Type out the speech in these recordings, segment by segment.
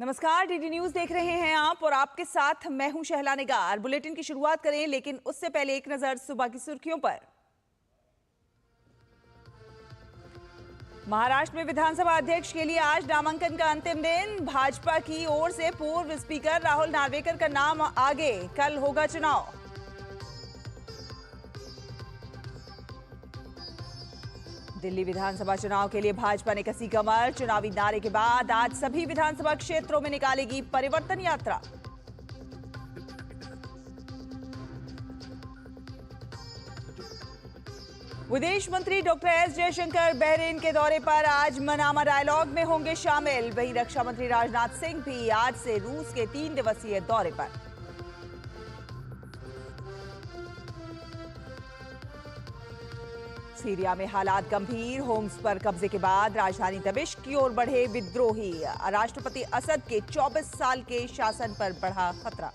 नमस्कार, DD news देख रहे हैं आप और आपके साथ मैं हूं शहला निगार। बुलेटिन की शुरुआत करें, लेकिन उससे पहले एक नजर सुबह की सुर्खियों पर। महाराष्ट्र में विधानसभा अध्यक्ष के लिए आज नामांकन का अंतिम दिन। भाजपा की ओर से पूर्व स्पीकर राहुल नार्वेकर का नाम आगे, कल होगा चुनाव। दिल्ली विधानसभा चुनाव के लिए भाजपा ने कसी कमर। चुनावी नारे के बाद आज सभी विधानसभा क्षेत्रों में निकालेगी परिवर्तन यात्रा। विदेश मंत्री डॉक्टर एस जयशंकर बहरीन के दौरे पर आज मनामा डायलॉग में होंगे शामिल। वहीं रक्षा मंत्री राजनाथ सिंह भी आज से रूस के 3 दिवसीय दौरे पर। सीरिया में हालात गंभीर। होम्स पर कब्जे के बाद राजधानी दमिश्क की ओर बढ़े विद्रोही। राष्ट्रपति असद के 24 साल के शासन पर बढ़ा खतरा।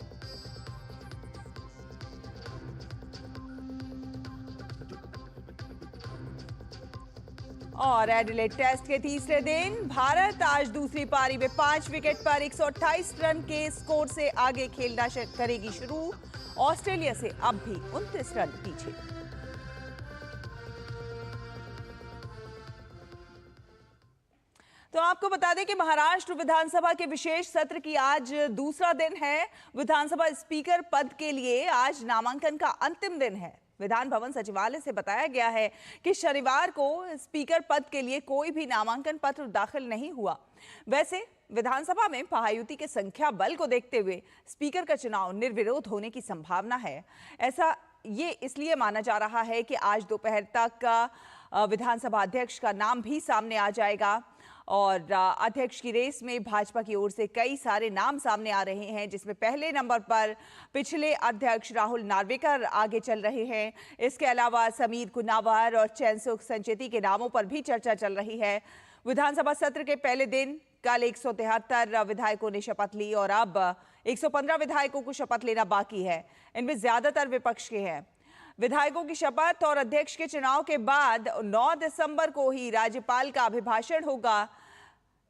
और एडिलेड टेस्ट के तीसरे दिन भारत आज दूसरी पारी में 5 विकेट पर 128 रन के स्कोर से आगे खेलना करेगी शुरू। ऑस्ट्रेलिया से अब भी 29 रन पीछे। तो आपको बता दें कि महाराष्ट्र विधानसभा के विशेष सत्र की आज दूसरा दिन है। विधानसभा स्पीकर पद के लिए आज नामांकन का अंतिम दिन है। विधान भवन सचिवालय से बताया गया है कि शनिवार को स्पीकर पद के लिए कोई भी नामांकन पत्र दाखिल नहीं हुआ। वैसे विधानसभा में महायुति के संख्या बल को देखते हुए स्पीकर का चुनाव निर्विरोध होने की संभावना है। ऐसा ये इसलिए माना जा रहा है कि आज दोपहर तक विधानसभा अध्यक्ष का नाम भी सामने आ जाएगा और अध्यक्ष की रेस में भाजपा की ओर से कई सारे नाम सामने आ रहे हैं, जिसमें पहले नंबर पर पिछले अध्यक्ष राहुल नार्वेकर आगे चल रहे हैं। इसके अलावा समीर कुन्नावर और चैनसुख संचेती के नामों पर भी चर्चा चल रही है। विधानसभा सत्र के पहले दिन कल 173 विधायकों ने शपथ ली और अब 115 विधायकों को शपथ लेना बाकी है। इनमें ज्यादातर विपक्ष के हैं। विधायकों की शपथ और अध्यक्ष के चुनाव के बाद 9 दिसंबर को ही राज्यपाल का अभिभाषण होगा।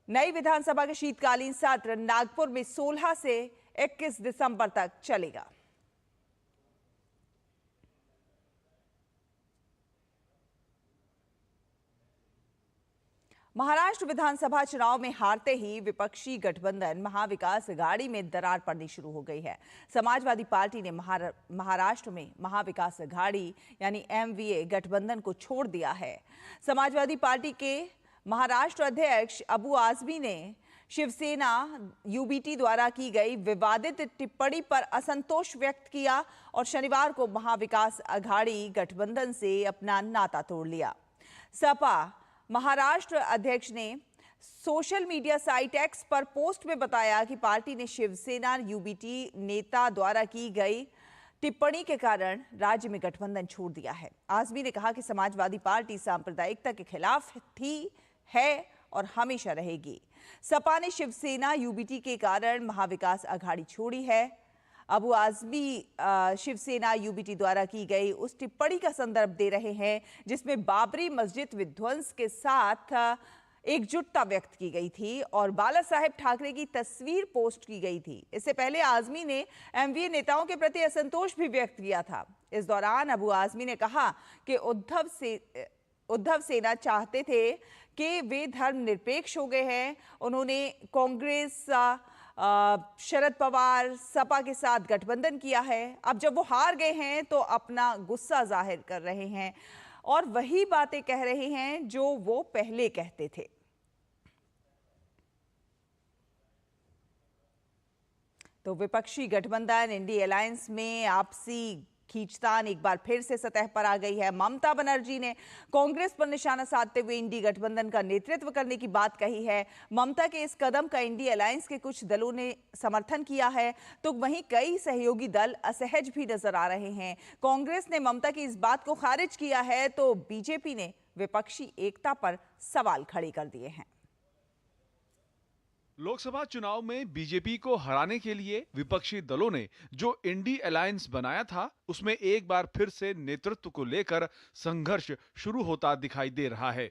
नई विधानसभा के शीतकालीन सत्र नागपुर में 16 से 21 दिसंबर तक चलेगा। महाराष्ट्र विधानसभा चुनाव में हारते ही विपक्षी गठबंधन महाविकास अघाड़ी में दरार पड़नी शुरू हो गई है। समाजवादी पार्टी ने महाराष्ट्र में महाविकास अघाड़ी यानी एमवीए गठबंधन को छोड़ दिया है। समाजवादी पार्टी के महाराष्ट्र अध्यक्ष अबू आजमी ने शिवसेना यूबीटी द्वारा की गई विवादित टिप्पणी पर असंतोष व्यक्त किया और शनिवार को महाविकास अघाड़ी गठबंधन से अपना नाता तोड़ लिया। सपा महाराष्ट्र अध्यक्ष ने सोशल मीडिया साइट एक्स पर पोस्ट में बताया कि पार्टी ने शिवसेना यूबीटी नेता द्वारा की गई टिप्पणी के कारण राज्य में गठबंधन छोड़ दिया है। आजमी ने कहा कि समाजवादी पार्टी सांप्रदायिकता के खिलाफ थी, है और हमेशा रहेगी। सपा ने शिवसेना यूबीटी के कारण महाविकास अघाड़ी छोड़ी है। अबू आजमी शिवसेना यूबीटी द्वारा की गई उस टिप्पणी का संदर्भ दे रहे हैं जिसमें बाबरी मस्जिद विध्वंस के साथ एकजुटता व्यक्त की गई थी और बाला साहेब ठाकरे की तस्वीर पोस्ट की गई थी। इससे पहले आजमी ने एमवीए नेताओं के प्रति असंतोष भी व्यक्त किया था। इस दौरान अबू आजमी ने कहा कि उद्धव सेना चाहते थे कि वे धर्मनिरपेक्ष हो गए हैं। उन्होंने कांग्रेस, शरद पवार, सपा के साथ गठबंधन किया है। अब जब वो हार गए हैं तो अपना गुस्सा जाहिर कर रहे हैं और वही बातें कह रहे हैं जो वो पहले कहते थे। तो विपक्षी गठबंधन इंडी अलायंस में आपसी खींचतान एक बार फिर से सतह पर आ गई है। ममता बनर्जी ने कांग्रेस पर निशाना साधते हुए इंडी गठबंधन का नेतृत्व करने की बात कही है। ममता के इस कदम का इंडी अलायंस के कुछ दलों ने समर्थन किया है तो वहीं कई सहयोगी दल असहज भी नजर आ रहे हैं। कांग्रेस ने ममता की इस बात को खारिज किया है तो बीजेपी ने विपक्षी एकता पर सवाल खड़े कर दिए हैं। लोकसभा चुनाव में बीजेपी को हराने के लिए विपक्षी दलों ने जो इंडी अलायंस बनाया था उसमें एक बार फिर से नेतृत्व को लेकर संघर्ष शुरू होता दिखाई दे रहा है।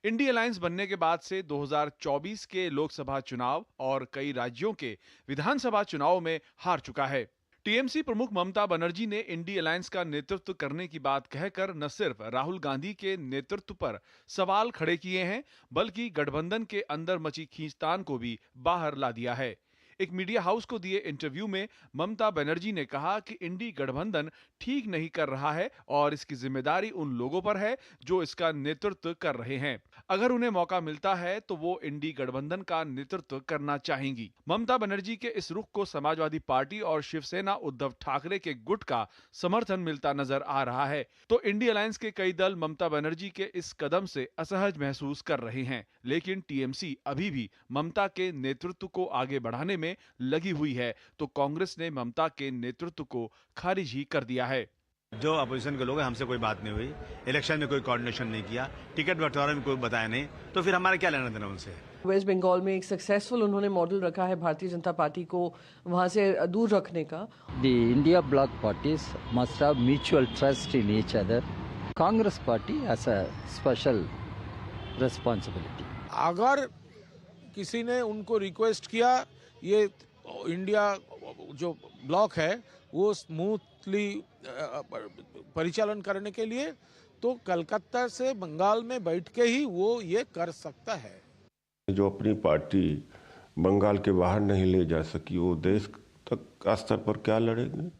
इंडी अलायंस बनने के बाद से 2024 के लोकसभा चुनाव और कई राज्यों के विधानसभा चुनाव में हार चुका है। टीएमसी प्रमुख ममता बनर्जी ने इंडी अलायंस का नेतृत्व करने की बात कहकर न सिर्फ राहुल गांधी के नेतृत्व पर सवाल खड़े किए हैं, बल्कि गठबंधन के अंदर मची खींचतान को भी बाहर ला दिया है। एक मीडिया हाउस को दिए इंटरव्यू में ममता बनर्जी ने कहा कि इंडी गठबंधन ठीक नहीं कर रहा है और इसकी जिम्मेदारी उन लोगों पर है जो इसका नेतृत्व कर रहे हैं। अगर उन्हें मौका मिलता है तो वो इंडी गठबंधन का नेतृत्व करना चाहेंगी। ममता बनर्जी के इस रुख को समाजवादी पार्टी और शिवसेना उद्धव ठाकरे के गुट का समर्थन मिलता नजर आ रहा है। तो इंडी अलायंस के कई दल ममता बनर्जी के इस कदम से असहज महसूस कर रहे हैं, लेकिन टीएमसी अभी भी ममता के नेतृत्व को आगे बढ़ाने में लगी हुई है, तो कांग्रेस ने ममता के नेतृत्व को खारिज ही कर दिया है। जो अपोजिशन के लोग हैं, हमसे कोई बात नहीं हुई, इलेक्शन में कोई कोऑर्डिनेशन नहीं किया, टिकट बंटवारे में कोई बताया नहीं, तो फिर हमारा क्या लेना देना उनसे। वेस्ट बंगाल में एक सक्सेसफुल उन्होंने मॉडल रखा है भारतीय जनता पार्टी को वहां से दूर रखने का। The India bloc parties must have mutual trust in each other. Congress party has a special responsibility. अगर किसी ने उनको रिक्वेस्ट किया ये इंडिया जो ब्लॉक है वो स्मूथली परिचालन करने के लिए, तो कलकत्ता से बंगाल में बैठ के ही वो ये कर सकता है। जो अपनी पार्टी बंगाल के बाहर नहीं ले जा सकी, वो देश तक का स्तर पर क्या लड़ेंगे।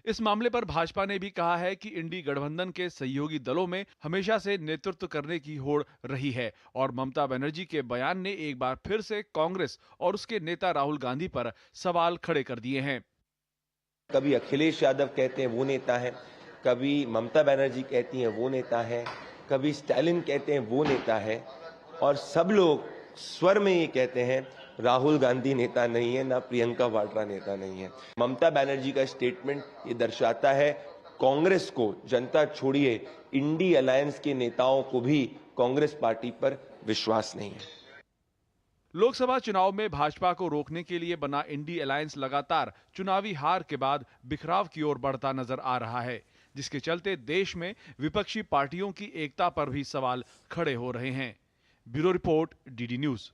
इस मामले पर भाजपा ने भी कहा है कि इंडी गठबंधन के सहयोगी दलों में हमेशा से नेतृत्व करने की होड़ रही है और ममता बनर्जी के बयान ने एक बार फिर से कांग्रेस और उसके नेता राहुल गांधी पर सवाल खड़े कर दिए हैं। कभी अखिलेश यादव कहते हैं वो नेता है, कभी ममता बनर्जी कहती हैं वो नेता है, कभी स्टालिन कहते हैं वो नेता है, और सब लोग स्वर में ये कहते हैं राहुल गांधी नेता नहीं है, ना प्रियंका वाड्रा नेता नहीं है। ममता बनर्जी का स्टेटमेंट ये दर्शाता है कांग्रेस को, जनता छोड़िए इंडी अलायंस के नेताओं को भी कांग्रेस पार्टी पर विश्वास नहीं है। लोकसभा चुनाव में भाजपा को रोकने के लिए बना इंडी अलायंस लगातार चुनावी हार के बाद बिखराव की ओर बढ़ता नजर आ रहा है, जिसके चलते देश में विपक्षी पार्टियों की एकता पर भी सवाल खड़े हो रहे हैं। Bureau report, DD news.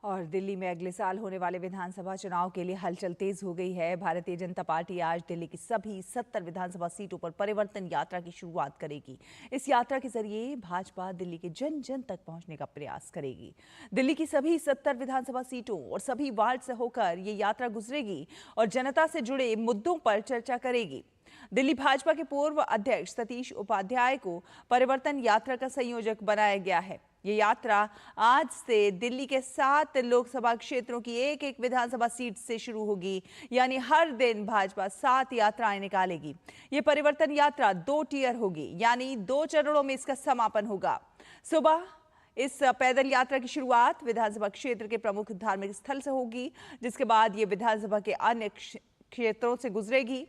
और दिल्ली में अगले साल होने वाले विधानसभा चुनाव के लिए हलचल तेज हो गई है। भारतीय जनता पार्टी आज दिल्ली की सभी 70 विधानसभा सीटों पर परिवर्तन यात्रा की शुरुआत करेगी। इस यात्रा के जरिए भाजपा दिल्ली के जन जन तक पहुंचने का प्रयास करेगी। दिल्ली की सभी 70 विधानसभा सीटों और सभी वार्ड से होकर ये यात्रा गुजरेगी और जनता से जुड़े मुद्दों पर चर्चा करेगी। दिल्ली भाजपा के पूर्व अध्यक्ष सतीश उपाध्याय को परिवर्तन यात्रा का संयोजक बनाया गया है। ये यात्रा आज से दिल्ली के 7 लोकसभा क्षेत्रों की एक एक विधानसभा सीट से शुरू होगी, यानी हर दिन भाजपा 7 यात्राएं निकालेगी। ये परिवर्तन यात्रा 2 टियर होगी, यानी 2 चरणों में इसका समापन होगा। सुबह इस पैदल यात्रा की शुरुआत विधानसभा क्षेत्र के प्रमुख धार्मिक स्थल से होगी, जिसके बाद ये विधानसभा के अन्य क्षेत्रों से गुजरेगी।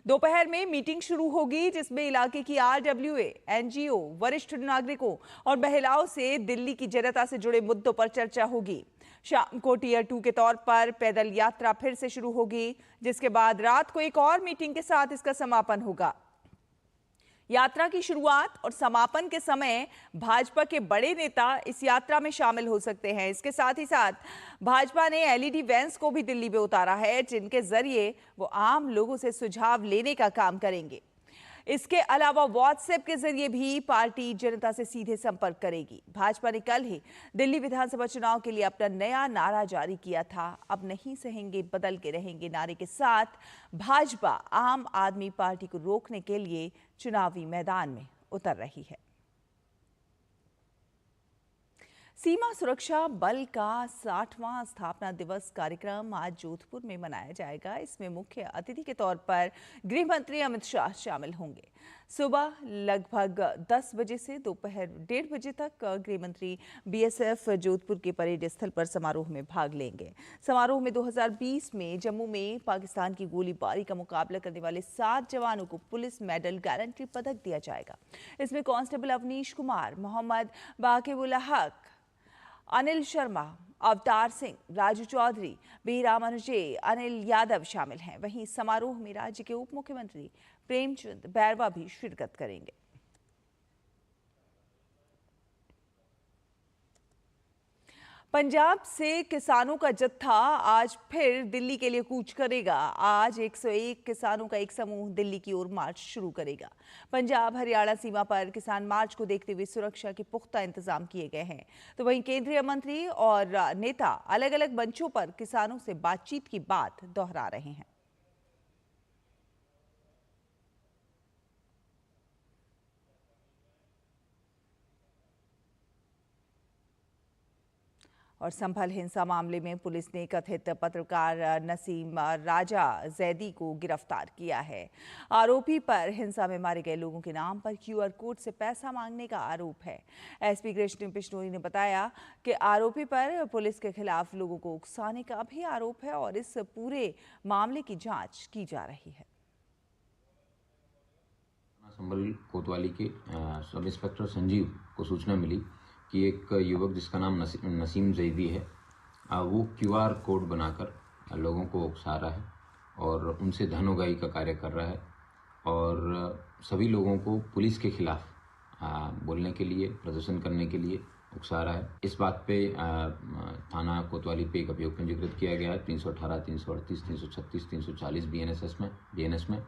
दोपहर में मीटिंग शुरू होगी, जिसमें इलाके की आरडब्ल्यूए, एनजीओ, वरिष्ठ नागरिकों और महिलाओं से दिल्ली की जनता से जुड़े मुद्दों पर चर्चा होगी। शाम को टियर 2 के तौर पर पैदल यात्रा फिर से शुरू होगी, जिसके बाद रात को एक और मीटिंग के साथ इसका समापन होगा। यात्रा की शुरुआत और समापन के समय भाजपा के बड़े नेता इस यात्रा में शामिल हो सकते हैं। इसके साथ ही साथ भाजपा ने एलईडी वैन्स को भी दिल्ली में उतारा है, जिनके जरिए वो आम लोगों से सुझाव लेने का काम करेंगे। इसके अलावा व्हाट्सएप के जरिए भी पार्टी जनता से सीधे संपर्क करेगी। भाजपा ने कल ही दिल्ली विधानसभा चुनाव के लिए अपना नया नारा जारी किया था। अब नहीं सहेंगे, बदल के रहेंगे नारे के साथ भाजपा आम आदमी पार्टी को रोकने के लिए चुनावी मैदान में उतर रही है। सीमा सुरक्षा बल का 60वां स्थापना दिवस कार्यक्रम आज जोधपुर में मनाया जाएगा। इसमें मुख्य अतिथि के तौर पर गृह मंत्री अमित शाह शामिल होंगे। सुबह लगभग 10 बजे से दोपहर 1:30 बजे तक गृह मंत्री बीएसएफ जोधपुर के परेड स्थल पर समारोह में भाग लेंगे। समारोह में 2020 में जम्मू में पाकिस्तान की गोलीबारी का मुकाबला करने वाले 7 जवानों को पुलिस मेडल गारंटी पदक दिया जाएगा। इसमें कांस्टेबल अवनीश कुमार, मोहम्मद बाकिबुल हक, अनिल शर्मा, अवतार सिंह, राजू चौधरी, बी रामानुजे, अनिल यादव शामिल हैं। वहीं समारोह में राज्य के उप मुख्यमंत्री प्रेमचंद बैरवा भी शिरकत करेंगे। पंजाब से किसानों का जत्था आज फिर दिल्ली के लिए कूच करेगा। आज 101 किसानों का एक समूह दिल्ली की ओर मार्च शुरू करेगा। पंजाब हरियाणा सीमा पर किसान मार्च को देखते हुए सुरक्षा के पुख्ता इंतजाम किए गए हैं। तो वहीं केंद्रीय मंत्री और नेता अलग अलग मंचों पर किसानों से बातचीत की बात दोहरा रहे हैं। और संभल हिंसा मामले में पुलिस ने कथित पत्रकार नसीम राजा जैदी को गिरफ्तार किया है। आरोपी पर हिंसा में मारे गए लोगों के नाम पर QR कोड से पैसा मांगने का आरोप है। SP कृष्ण बिश्नोई ने बताया कि आरोपी पर पुलिस के खिलाफ लोगों को उकसाने का भी आरोप है और इस पूरे मामले की जांच की जा रही है। संभल कोतवाली के सब इंस्पेक्टर संजीव को सूचना मिली कि एक युवक जिसका नाम नसीम जैदी है, वो QR कोड बनाकर लोगों को उकसा रहा है और उनसे धन उगाही का कार्य कर रहा है और सभी लोगों को पुलिस के खिलाफ बोलने के लिए, प्रदर्शन करने के लिए उकसा रहा है। इस बात पे थाना कोतवाली पे एक अभियोग पंजीकृत किया गया है 318, 338, 336, 340 BNS में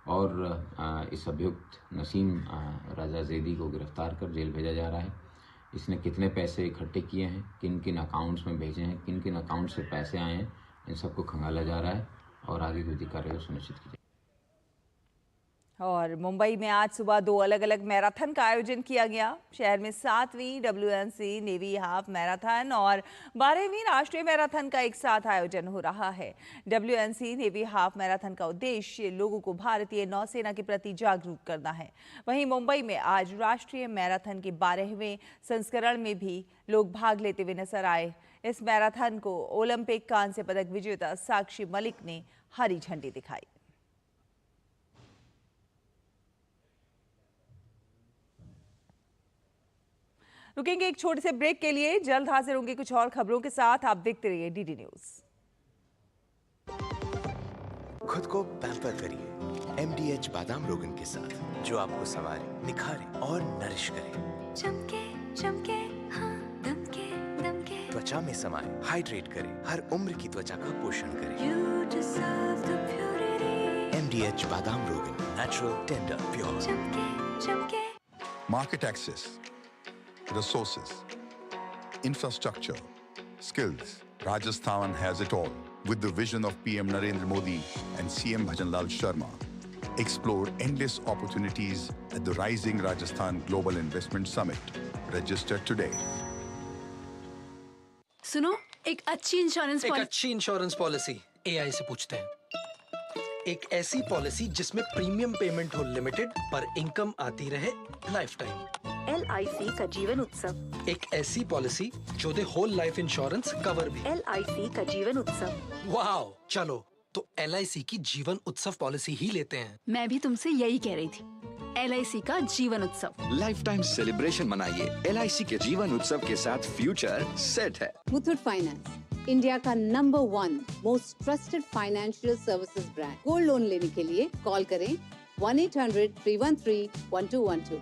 और इस अभियुक्त नसीम राजा जैदी को गिरफ्तार कर जेल भेजा जा रहा है। इसने कितने पैसे इकट्ठे किए हैं, किन किन अकाउंट्स में भेजे हैं, किन किन अकाउंट से पैसे आए हैं, इन सबको खंगाला जा रहा है और आगे विधिक कार्रवाई सुनिश्चित की जाए। और मुंबई में आज सुबह 2 अलग अलग मैराथन का आयोजन किया गया। शहर में 7वीं WNC नेवी हाफ मैराथन और 12वीं राष्ट्रीय मैराथन का एक साथ आयोजन हो रहा है। WNC नेवी हाफ मैराथन का उद्देश्य लोगों को भारतीय नौसेना के प्रति जागरूक करना है। वहीं मुंबई में आज राष्ट्रीय मैराथन के 12वें संस्करण में भी लोग भाग लेते हुए नजर आए। इस मैराथन को ओलंपिक कांस्य पदक विजेता साक्षी मलिक ने हरी झंडी दिखाई। रुकेंगे एक छोटे से ब्रेक के लिए, जल्द हाजिर होंगे कुछ और खबरों के साथ। आप देखते रहिए DD न्यूज। खुद को पैम्पर करिए MDH बादाम रोगन के साथ, जो आपको संवारे, निखारे और नरिश करे। चमके चमके हाँ, दमके दमके त्वचा में समाये, हाइड्रेट करे, हर उम्र की त्वचा का पोषण करे। You deserve the purity. MDH बादाम रोगन, नेचुरल, टेंडर, प्योर। चमके चमके। Market access, resources, infrastructure, skills. Rajasthan has it all. With the vision of PM Narendra Modi and CM Bhajanlal Sharma. Explore endless opportunities at the Rising Rajasthan Global Investment Summit. Register today. सुनो, एक अच्छी insurance policy AI से पूछते हैं। एक ऐसी policy जिसमें premium payment हो लिमिटेड पर इनकम आती रहे लाइफ टाइम। LIC का जीवन उत्सव। एक ऐसी पॉलिसी जो दे होल लाइफ इंश्योरेंस कवर भी। LIC का जीवन उत्सव। वाह, चलो तो LIC की जीवन उत्सव पॉलिसी ही लेते हैं। मैं भी तुमसे यही कह रही थी, LIC का जीवन उत्सव। लाइफ टाइम सेलिब्रेशन मनाइए LIC के जीवन उत्सव के साथ, फ्यूचर सेट है। मुथूट फाइनेंस, इंडिया का number 1 most trusted financial services brand. Gold loan लेने के लिए कॉल करें 1-800-313-1212।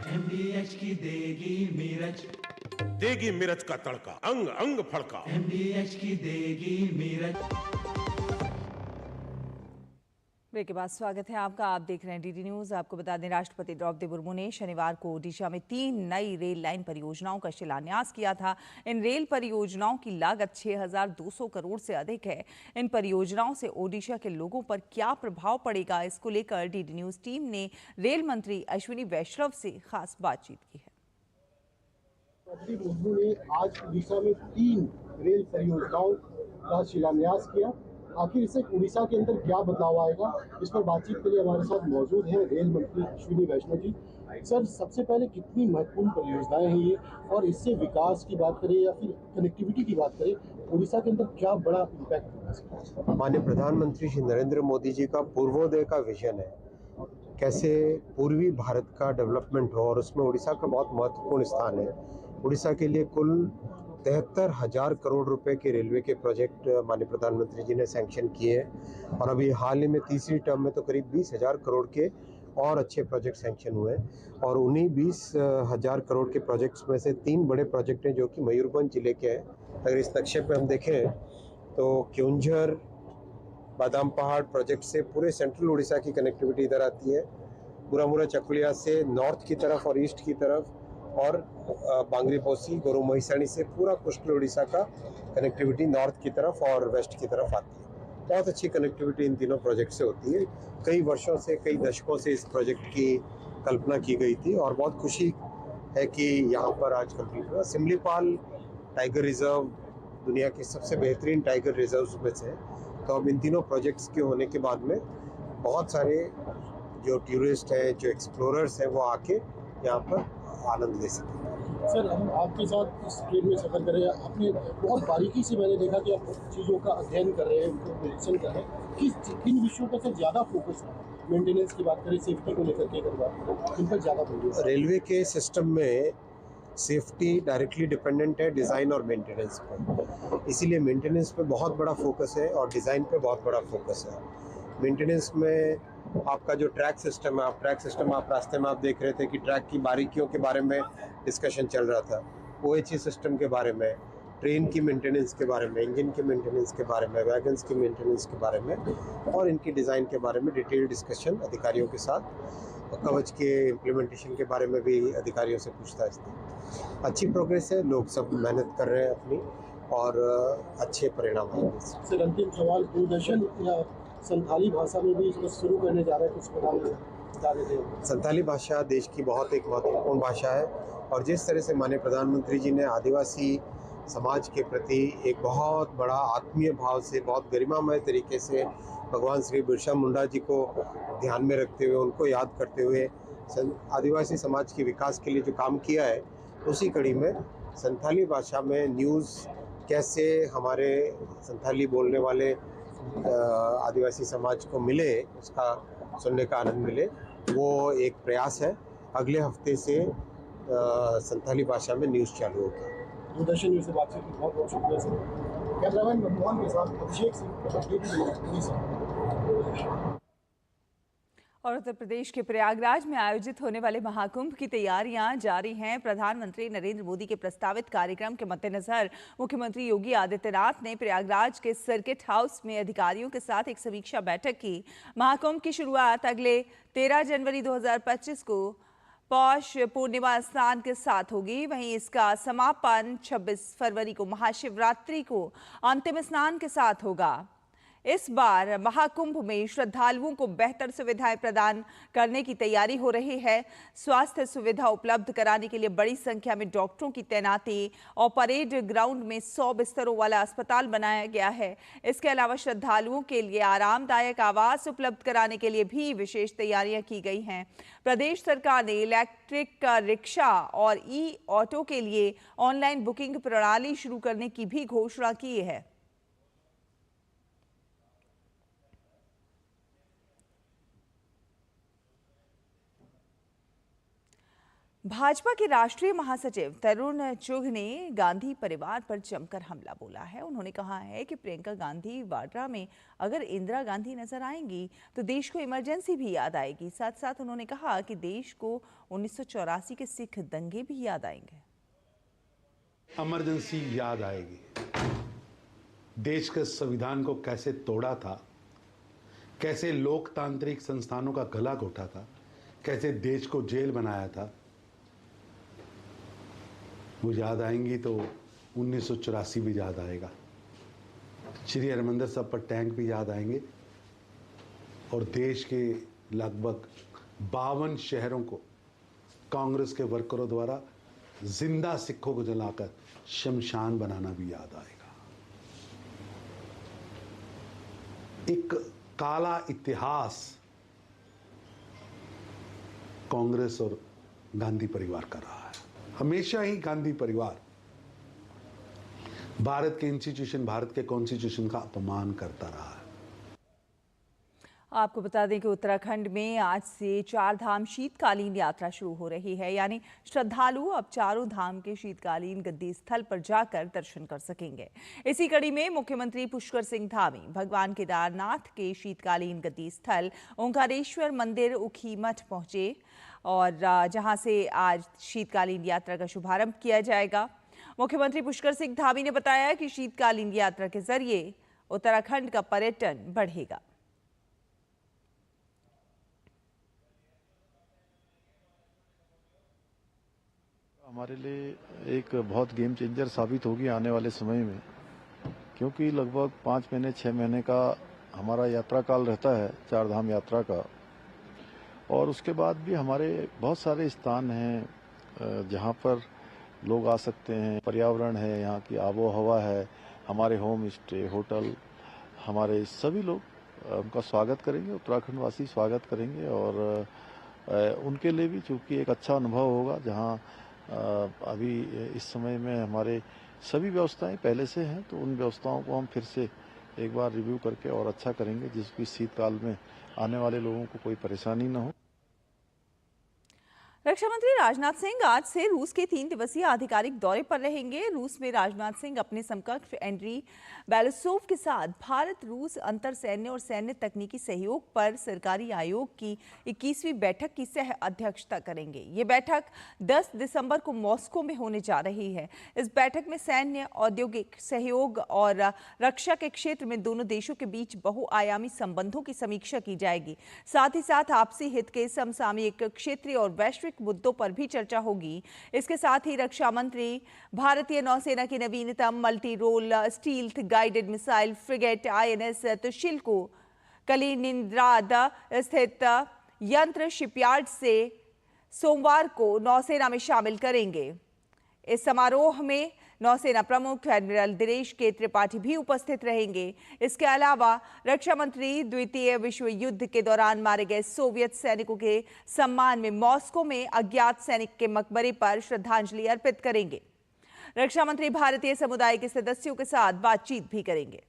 MDH की देगी मिर्च, देगी मिर्च का तड़का, अंग अंग फड़का। MDH की देगी मिर्च। ब्रेक के बाद स्वागत है आपका। आप देख रहे हैं DD न्यूज। आपको बता दें, राष्ट्रपति द्रौपदी मुर्मू ने शनिवार को ओडिशा में 3 नई रेल लाइन परियोजनाओं का शिलान्यास किया था। इन रेल परियोजनाओं की लागत 6,200 करोड़ से अधिक है। इन परियोजनाओं से ओडिशा के लोगों पर क्या प्रभाव पड़ेगा, इसको लेकर DD न्यूज टीम ने रेल मंत्री अश्विनी वैष्णव से खास बातचीत की है। द्रौपदी मुर्मू ने आज ओडिशा में 3 रेल परियोजनाओं का शिलान्यास किया। आखिर इससे उड़ीसा के अंदर क्या बदलाव आएगा, इस पर बातचीत के लिए हमारे साथ मौजूद हैं रेल मंत्री अश्विनी वैष्णव जी। सर, सबसे पहले कितनी महत्वपूर्ण परियोजनाएं हैं ये, और इससे विकास की बात करें या फिर कनेक्टिविटी की बात करें, उड़ीसा के अंदर क्या बड़ा इम्पैक्ट होगा? माननीय प्रधानमंत्री श्री नरेंद्र मोदी जी का पूर्वोदय का विजन है, कैसे पूर्वी भारत का डेवलपमेंट हो, और उसमें उड़ीसा का बहुत महत्वपूर्ण स्थान है। उड़ीसा के लिए कुल 73,000 करोड़ रुपए के रेलवे के प्रोजेक्ट माननीय प्रधानमंत्री जी ने सैंक्शन किए हैं, और अभी हाल ही में तीसरी टर्म में तो करीब 20,000 करोड़ के और अच्छे प्रोजेक्ट सैंक्शन हुए हैं और उन्हीं 20,000 करोड़ के प्रोजेक्ट्स में से 3 बड़े प्रोजेक्ट हैं जो कि मयूरभंज जिले के हैं। अगर इस नक्शे पे हम देखें तो क्योंझर बादाम पहाड़ प्रोजेक्ट से पूरे सेंट्रल उड़ीसा की कनेक्टिविटी इधर आती है, बुरामुरा चकुलिया से नॉर्थ की तरफ और ईस्ट की तरफ, और बांगरीपोसी गोरू महिसाणी से पूरा कोस्टल उड़ीसा का कनेक्टिविटी नॉर्थ की तरफ और वेस्ट की तरफ आती है। बहुत अच्छी कनेक्टिविटी इन तीनों प्रोजेक्ट से होती है। कई वर्षों से, कई दशकों से इस प्रोजेक्ट की कल्पना की गई थी और बहुत खुशी है कि यहाँ पर आज कंप्लीट हुआ। सिमलीपाल टाइगर रिजर्व दुनिया के सबसे बेहतरीन टाइगर रिजर्व्स में से है, तो अब इन तीनों प्रोजेक्ट्स के होने के बाद में बहुत सारे जो टूरिस्ट हैं, जो एक्सप्लोरर्स हैं, वो आके यहाँ पर आनंद ले सकें। सर, हम आपके साथ इस ट्रेन में सफ़र कर रहे हैं। आपने बहुत बारीकी से मैंने देखा कि आप चीज़ों का अध्ययन कर रहे हैं, उनको निरीक्षण कर रहे हैं। किन विषयों पर सर ज़्यादा फोकस है? मेंटेनेंस की बात करें, सेफ्टी को लेकर के बात करें, इन पर ज़्यादा फोकस है? रेलवे के सिस्टम में सेफ्टी डायरेक्टली डिपेंडेंट है डिज़ाइन और मेंटेनेंस पर, इसीलिए मेंटेनेंस पे बहुत बड़ा फोकस है और डिज़ाइन पे बहुत बड़ा फोकस है। मेंटेनेंस में आपका जो ट्रैक सिस्टम है, आप रास्ते में आप देख रहे थे कि ट्रैक की बारीकियों के बारे में डिस्कशन चल रहा था, OHE सिस्टम के बारे में, ट्रेन की मेंटेनेंस के बारे में, इंजन की मेंटेनेंस के बारे में, वैगन्स की मेंटेनेंस के बारे में और इनकी डिज़ाइन के बारे में डिटेल डिस्कशन अधिकारियों के साथ, कवच के इम्प्लीमेंटेशन के बारे में भी अधिकारियों से पूछताछ थी। अच्छी प्रोग्रेस है, लोग सब मेहनत कर रहे हैं अपनी और अच्छे परिणाम आएंगे। सर, अंतिम सवाल, दूरदर्शन या संथाली भाषा में भी इसको शुरू करने जा रहे हैं, कुछ बता देते हैं? संथाली भाषा देश की बहुत एक महत्वपूर्ण भाषा है और जिस तरह से माननीय प्रधानमंत्री जी ने आदिवासी समाज के प्रति एक बहुत बड़ा आत्मीय भाव से, बहुत गरिमामय तरीके से भगवान श्री बिरसा मुंडा जी को ध्यान में रखते हुए, उनको याद करते हुए आदिवासी समाज के विकास के लिए जो काम किया है, उसी कड़ी में संथाली भाषा में न्यूज़ कैसे हमारे संथाली बोलने वाले आदिवासी समाज को मिले, उसका सुनने का आनंद मिले, वो एक प्रयास है। अगले हफ्ते से संथाली भाषा में न्यूज़ चालू होगी। दूरदर्शन न्यूज़ से बातचीत की बहुत बहुत शुक्रिया सर। कैमरामैन मनमोहन के साथ अभिषेक सिंह। और उत्तर प्रदेश के प्रयागराज में आयोजित होने वाले महाकुंभ की तैयारियां जारी हैं। प्रधानमंत्री नरेंद्र मोदी के प्रस्तावित कार्यक्रम के मद्देनजर मुख्यमंत्री योगी आदित्यनाथ ने प्रयागराज के सर्किट हाउस में अधिकारियों के साथ एक समीक्षा बैठक की। महाकुंभ की शुरुआत अगले 13 जनवरी 2025 को पौष पूर्णिमा स्नान के साथ होगी। वहीं इसका समापन 26 फरवरी को महाशिवरात्रि को अंतिम स्नान के साथ होगा। इस बार महाकुंभ में श्रद्धालुओं को बेहतर सुविधाएं प्रदान करने की तैयारी हो रही है। स्वास्थ्य सुविधा उपलब्ध कराने के लिए बड़ी संख्या में डॉक्टरों की तैनाती और परेड ग्राउंड में 100 बिस्तरों वाला अस्पताल बनाया गया है। इसके अलावा श्रद्धालुओं के लिए आरामदायक आवास उपलब्ध कराने के लिए भी विशेष तैयारियां की गई हैं। प्रदेश सरकार ने इलेक्ट्रिक रिक्शा और ई-ऑटो के लिए ऑनलाइन बुकिंग प्रणाली शुरू करने की भी घोषणा की है। भाजपा के राष्ट्रीय महासचिव तरुण चुघ ने गांधी परिवार पर जमकर हमला बोला है। उन्होंने कहा है कि प्रियंका गांधी वाड्रा में अगर इंदिरा गांधी नजर आएंगी तो देश को इमरजेंसी भी याद आएगी। साथ साथ उन्होंने कहा कि देश को 1984 के सिख दंगे भी याद आएंगे। इमरजेंसी याद आएगी, देश के संविधान को कैसे तोड़ा था, कैसे लोकतांत्रिक संस्थानों का गला घोटा था, कैसे देश को जेल बनाया था, वो याद आएंगी तो 1984 भी याद आएगा। श्री हरमंदिर साहब पर टैंक भी याद आएंगे और देश के लगभग 52 शहरों को कांग्रेस के वर्करों द्वारा जिंदा सिखों को जलाकर शमशान बनाना भी याद आएगा। एक काला इतिहास कांग्रेस और गांधी परिवार का रहा है। हमेशा ही गांधी परिवार भारत के इंस्टीट्यूशन, भारत के कॉन्स्टिट्यूशन का अपमान करता रहा है। आपको बता दें कि उत्तराखंड में आज से चार धाम शीतकालीन यात्रा शुरू हो रही है, यानी श्रद्धालु अब चारों धाम के शीतकालीन गद्दी स्थल पर जाकर दर्शन कर सकेंगे। इसी कड़ी में मुख्यमंत्री पुष्कर सिंह धामी भगवान केदारनाथ के शीतकालीन गद्दी स्थल ओंकारेश्वर मंदिर ऊखीमठ पहुंचे और जहां से आज शीतकालीन यात्रा का शुभारंभ किया जाएगा। मुख्यमंत्री पुष्कर सिंह धामी ने बताया कि शीतकालीन यात्रा के जरिए उत्तराखंड का पर्यटन बढ़ेगा। हमारे लिए एक बहुत गेम चेंजर साबित होगी आने वाले समय में, क्योंकि लगभग 5 महीने 6 महीने का हमारा यात्रा काल रहता है चार धाम यात्रा का। और उसके बाद भी हमारे बहुत सारे स्थान हैं जहां पर लोग आ सकते हैं। पर्यावरण है, यहाँ की आबो हवा है, हमारे होम स्टे होटल, हमारे सभी लोग उनका स्वागत करेंगे, उत्तराखंड वासी स्वागत करेंगे। और उनके लिए भी चूँकि एक अच्छा अनुभव होगा, जहाँ अभी इस समय में हमारे सभी व्यवस्थाएं पहले से हैं, तो उन व्यवस्थाओं को हम फिर से एक बार रिव्यू करके और अच्छा करेंगे, जिसकी शीतकाल में आने वाले लोगों को कोई परेशानी न हो। रक्षा मंत्री राजनाथ सिंह आज से रूस के 3 दिवसीय आधिकारिक दौरे पर रहेंगे। रूस में राजनाथ सिंह अपने समकक्ष एंड्री बेलोसोव के साथ भारत रूस अंतर सैन्य और सैन्य तकनीकी सहयोग पर सरकारी आयोग की 21वीं बैठक की सह अध्यक्षता करेंगे। ये बैठक 10 दिसंबर को मॉस्को में होने जा रही है। इस बैठक में सैन्य, औद्योगिक सहयोग और रक्षा के क्षेत्र में दोनों देशों के बीच बहुआयामी संबंधों की समीक्षा की जाएगी। साथ ही साथ आपसी हित के समसामयिक, क्षेत्रीय और वैश्विक मुद्दों पर भी चर्चा होगी। इसके साथ ही रक्षा मंत्री भारतीय नौसेना की नवीनतम multi role stealth guided missile frigate INS Tushil को कलिनिंग्राद स्थित यंत्र शिपयार्ड से सोमवार को नौसेना में शामिल करेंगे। इस समारोह में नौसेना प्रमुख एडमिरल दिनेश के त्रिपाठी भी उपस्थित रहेंगे। इसके अलावा रक्षा मंत्री द्वितीय विश्व युद्ध के दौरान मारे गए सोवियत सैनिकों के सम्मान में मॉस्को में अज्ञात सैनिक के मकबरे पर श्रद्धांजलि अर्पित करेंगे। रक्षा मंत्री भारतीय समुदाय के सदस्यों के साथ बातचीत भी करेंगे।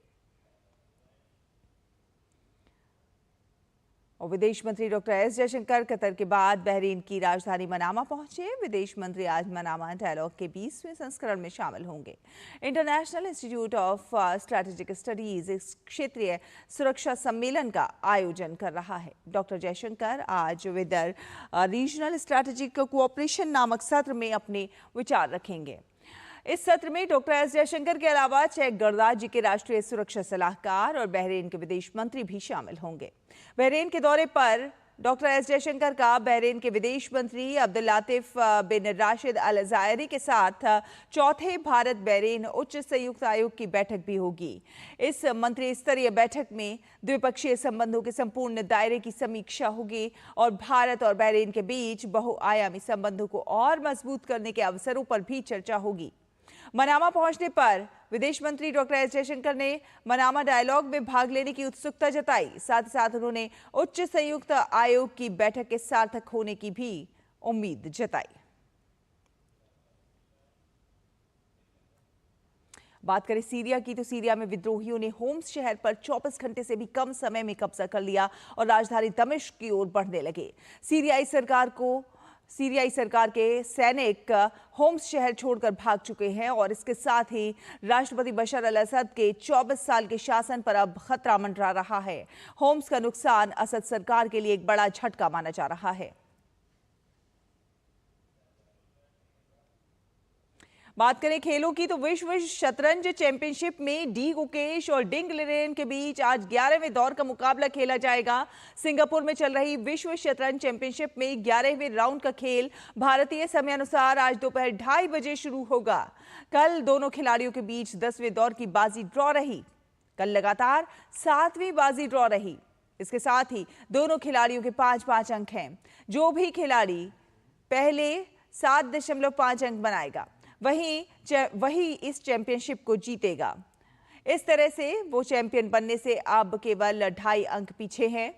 और विदेश मंत्री डॉक्टर एस जयशंकर कतर के बाद बहरीन की राजधानी मनामा पहुंचे। विदेश मंत्री आज मनामा डायलॉग के 20वें संस्करण में शामिल होंगे। International institute of strategic studies इस क्षेत्रीय सुरक्षा सम्मेलन का आयोजन कर रहा है। डॉक्टर जयशंकर आज विदर रीजनल स्ट्रैटेजिक कोऑपरेशन नामक सत्र में अपने विचार रखेंगे। इस सत्र में डॉक्टर एस जयशंकर के अलावा चेक गणराज्य के राष्ट्रीय सुरक्षा सलाहकार और बहरीन के विदेश मंत्री भी शामिल होंगे। बहरीन के दौरे पर डॉक्टर एस जयशंकर का बहरीन के विदेश मंत्री अब्दुल लातिफ बिन राशिद अल ज़ायरी के साथ चौथे भारत बहरीन उच्च संयुक्त आयोग की बैठक भी होगी। इस मंत्री स्तरीय बैठक में द्विपक्षीय संबंधों के संपूर्ण दायरे की समीक्षा होगी और भारत और बहरीन के बीच बहुआयामी संबंधों को और मजबूत करने के अवसरों पर भी चर्चा होगी। मनामा पहुंचने पर विदेश मंत्री डॉक्टर एस जयशंकर ने मनामा डायलॉग में भाग लेने की उत्सुकता जताई। साथ ही साथ उन्होंने उच्च संयुक्त आयोग की बैठक के सार्थक होने की भी उम्मीद जताई। बात करें सीरिया की, तो सीरिया में विद्रोहियों ने होम्स शहर पर 24 घंटे से भी कम समय में कब्जा कर लिया और राजधानी दमिश्क की ओर बढ़ने लगे। सीरियाई सरकार के सैनिक होम्स शहर छोड़कर भाग चुके हैं और इसके साथ ही राष्ट्रपति बशर अल असद के 24 साल के शासन पर अब खतरा मंडरा रहा है। होम्स का नुकसान असद सरकार के लिए एक बड़ा झटका माना जा रहा है। बात करें खेलों की, तो विश्व शतरंज चैंपियनशिप में डी गुकेश और डिंग लिरेन के बीच आज 11वें दौर का मुकाबला खेला जाएगा। सिंगापुर में चल रही विश्व शतरंज चैंपियनशिप में 11वें राउंड का खेल भारतीय समय अनुसार आज दोपहर 2:30 बजे शुरू होगा। कल दोनों खिलाड़ियों के बीच 10वें दौर की बाजी ड्रॉ रही। कल लगातार 7वीं बाजी ड्रॉ रही। इसके साथ ही दोनों खिलाड़ियों के 5-5 अंक हैं। जो भी खिलाड़ी पहले 7.5 अंक बनाएगा वही इस चैंपियनशिप को जीतेगा। इस तरह से वो चैंपियन बनने से अब केवल 2.5 अंक पीछे हैं।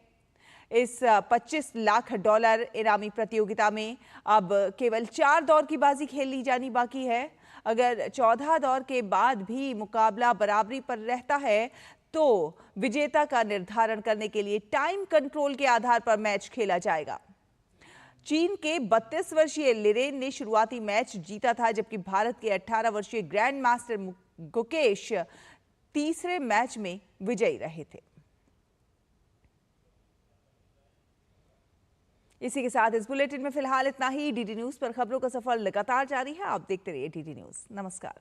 इस $25 लाख इनामी प्रतियोगिता में अब केवल 4 दौर की बाजी खेली जानी बाकी है। अगर 14 दौर के बाद भी मुकाबला बराबरी पर रहता है तो विजेता का निर्धारण करने के लिए टाइम कंट्रोल के आधार पर मैच खेला जाएगा। चीन के 32 वर्षीय लिरेन ने शुरुआती मैच जीता था, जबकि भारत के 18 वर्षीय ग्रैंड मास्टर गुकेश तीसरे मैच में विजयी रहे थे। इसी के साथ इस बुलेटिन में फिलहाल इतना ही। डीडी न्यूज पर खबरों का सफर लगातार जारी है। आप देखते रहिए डीडी न्यूज। नमस्कार।